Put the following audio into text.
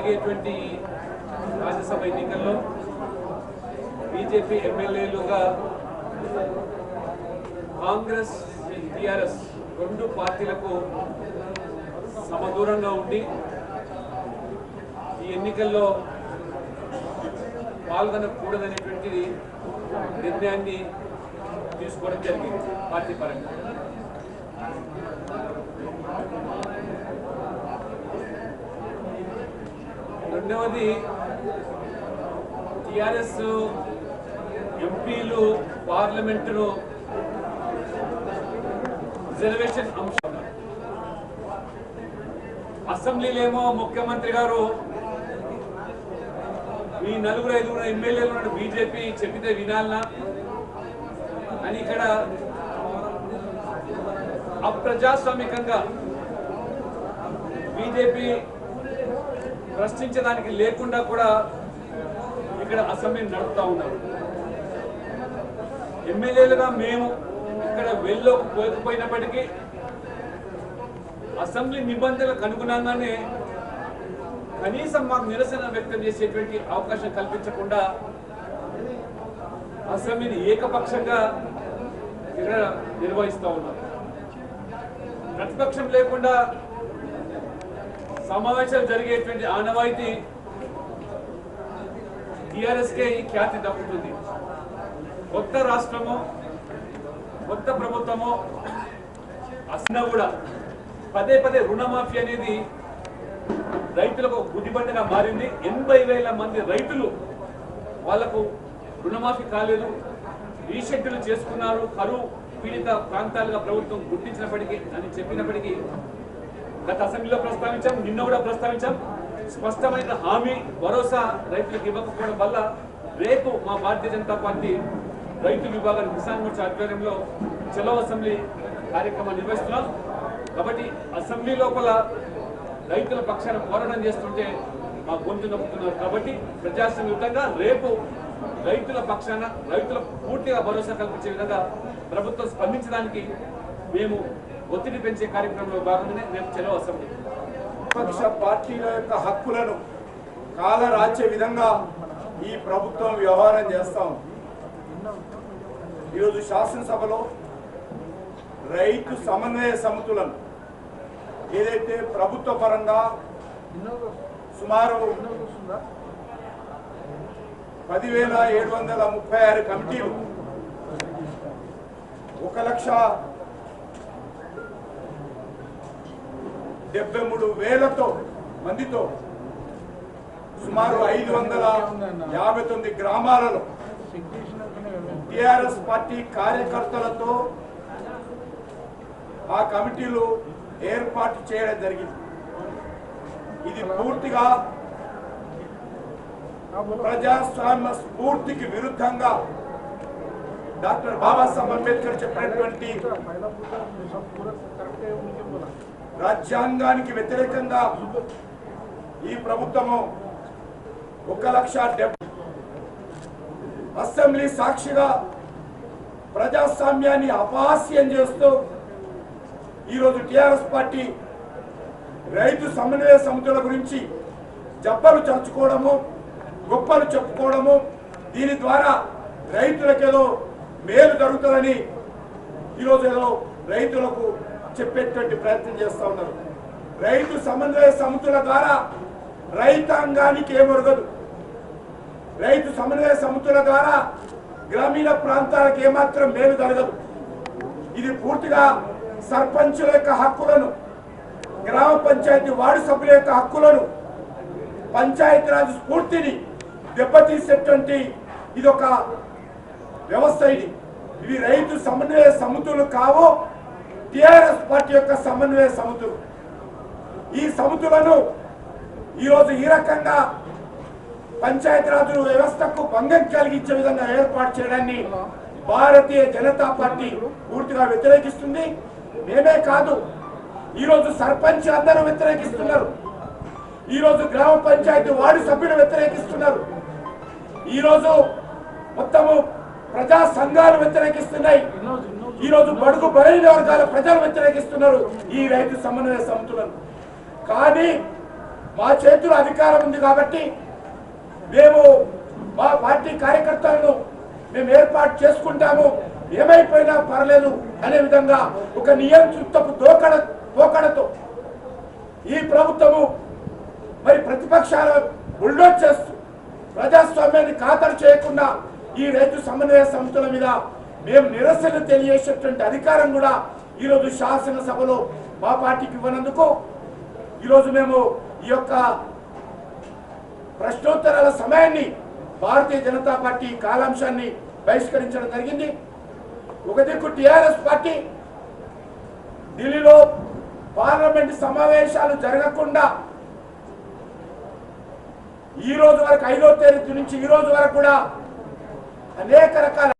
జరిగేటువంటి రాజ్యసభ ఎన్నికల్లో బీజేపీ ఎమ్మెల్యేలుగా కాంగ్రెస్ టీఆర్ఎస్ రెండు పార్టీలకు సమదూరంగా ఉండి ఈ ఎన్నికల్లో పాల్గొనకూడదనేటువంటిది నిర్ణయాన్ని తీసుకోవడం జరిగింది పార్టీ పరంగా. రెండవది, టీఆర్ఎస్ ఎంపీలు పార్లమెంటును రిజర్వేషన్ అంశం, అసెంబ్లీలేమో ముఖ్యమంత్రి గారు ఈ 4-5 ఎమ్మెల్యేలు బీజేపీ చెప్పితే వినాలనా అని ఇక్కడ అప్రజాస్వామికంగా బీజేపీ ప్రశ్నించడానికి లేకుండా కూడా ఇక్కడ అసెంబ్లీని నడుపుతా ఉన్నారు. ఎమ్మెల్యేలుగా మేము ఇక్కడ వెళ్ళకపోయినప్పటికీ అసెంబ్లీ నిబంధనలకు అనుగుణంగానే కనీసం మాకు నిరసన వ్యక్తం చేసేటువంటి అవకాశం కల్పించకుండా అసెంబ్లీని ఏకపక్షంగా ఇక్కడ నిర్వహిస్తూ ఉన్నారు. ప్రతిపక్షం లేకుండా సమావేశాలు జరిగేటువంటి ఆనవాయితీ టీఆర్ఎస్కే ఈ ఖ్యాతి దక్కుతుంది. కొత్త రాష్ట్రము, కొత్త ప్రభుత్వము అసలు కూడా పదే పదే రుణమాఫీ అనేది రైతులకు గుదిబండగా మారింది. 80,000 మంది రైతులు వాళ్లకు రుణమాఫీ కాలేదు, రీషెడ్యూల్ చేసుకున్నారు. కరువు పీడిత ప్రాంతాలుగా ప్రభుత్వం గుర్తించినప్పటికీ అని చెప్పినప్పటికీ గత అసెంబ్లీలో ప్రస్తావించాం, నిన్న కూడా ప్రస్తావించాం. స్పష్టమైన హామీ, భరోసా రైతులకు ఇవ్వకపోవడం వల్ల రేపు మా భారతీయ జనతా పార్టీ రైతు విభాగం కిసాన్ మోర్చా ఆధ్వర్యంలో చలో అసెంబ్లీ కార్యక్రమాన్ని నిర్వహిస్తున్నాం. కాబట్టి అసెంబ్లీ లోపల రైతుల పక్షాన పోరాటం చేస్తుంటే మా గొంతు నొక్కుతున్నారు. కాబట్టి ప్రజాస్వామ్యంగా రేపు రైతుల పక్షాన రైతులకు పూర్తిగా భరోసా కల్పించే విధంగా ప్రభుత్వం స్పందించడానికి మేము ఒత్తిడి పెంచే కార్యక్రమంలో భాగంగానే మేము చలో అసెంబ్లీ విపక్ష పార్టీల యొక్క హక్కులను కాలరాచే విధంగా ఈ ప్రభుత్వం వ్యవహారం చేస్తాం. ఈరోజు శాసనసభలో రైతు సమన్వయ సమితులను ఏదైతే ప్రభుత్వ పరంగా సుమారు 10,736 కమిటీలు 1,73,000 మందితో సుమారు 559 గ్రామాలలో టిఆర్ఎస్ పార్టీ కార్యకర్తలతో ఆ కమిటీలు ఏర్పాటు చేయడం జరిగింది. ఇది పూర్తిగా ప్రజాస్వామ్య స్ఫూర్తికి విరుద్ధంగా డాక్టర్ బాబాసాహెబ్ అంబేద్కర్ చెప్పినటువంటి రాజ్యాంగానికి వ్యతిరేకంగా ఈ ప్రభుత్వము 1,70,000 అసెంబ్లీ సాక్షిగా ప్రజాస్వామ్యాన్ని అపహాస్యం చేస్తూ ఈరోజు టిఆర్ఎస్ పార్టీ రైతు సమన్వయ సమితుల గురించి జబ్బలు చర్చుకోవడము, గొప్పలు చెప్పుకోవడము, దీని ద్వారా రైతులకేదో మేలు జరుగుతుందని ఈరోజు ఏదో రైతులకు చెప్పేటువంటి ప్రయత్నం చేస్తూ ఉన్నారు. రైతు సమన్వయ సమితుల ద్వారా రైతాంగానికి ఏమొరగదు. రైతు సమన్వయ సమితుల ద్వారా గ్రామీణ ప్రాంతాలకు ఏమాత్రం మేలు జరగదు. ఇది పూర్తిగా సర్పంచుల యొక్క హక్కులను, గ్రామ పంచాయతీ వార్డు సభ్యుల యొక్క హక్కులను, పంచాయతీరాజ్ స్ఫూర్తిని దెబ్బతీసేటువంటి ఇదొక వ్యవస్థ. ఇవి రైతు సమన్వయ సమితులు కావు, టిఆర్ఎస్ పార్టీ యొక్క సమన్వయ సమితులు. ఈ సమితులను ఈరోజు ఈ రకంగా పంచాయతీరాజ్ వ్యవస్థకు భంగం కలిగించే విధంగా ఏర్పాటు చేయడాన్ని భారతీయ జనతా పార్టీ పూర్తిగా వ్యతిరేకిస్తుంది. మేమే కాదు, ఈరోజు సర్పంచ్ అందరూ వ్యతిరేకిస్తున్నారు. ఈరోజు గ్రామ పంచాయతీ వార్డు సభ్యులు వ్యతిరేకిస్తున్నారు. ఈరోజు మొత్తము ప్రజా సంఘాలు వ్యతిరేకిస్తున్నాయి. ఈరోజు బడుగు బలైన వర్గాల ప్రజలు వ్యతిరేకిస్తున్నారు ఈ రైతు సమన్వయ సమితులను. కానీ మా చేతిలో అధికారం ఉంది కాబట్టి మేము మా పార్టీ కార్యకర్తలను మేము ఏర్పాటు చేసుకుంటాము, ఏమైపోయినా పర్లేదు అనే విధంగా ఒక నియంతృత్వపు పోకడతో ఈ ప్రభుత్వము మరి ప్రతిపక్షాల బుల్డోజ్ చేస్తూ ప్రజాస్వామ్యాన్ని ఖాతరు చేయకుండా ఈ రైతు సమన్వయ సంస్థల మీద మేము నిరసన తెలియజేసేటువంటి అధికారం కూడా ఈరోజు శాసనసభలో మా పార్టీకి ఇవ్వనందుకు ఈరోజు మేము ఈ యొక్క ప్రశ్నోత్తరాల సమయాన్ని భారతీయ జనతా పార్టీ కాలాంశాన్ని బహిష్కరించడం జరిగింది. ఒక దిక్కు టిఆర్ఎస్ పార్టీ ఢిల్లీలో పార్లమెంట్ సమావేశాలు జరగకుండా ఈ రోజు వరకు 5వ తేదీ నుంచి ఈ రోజు వరకు కూడా అనేక రకాల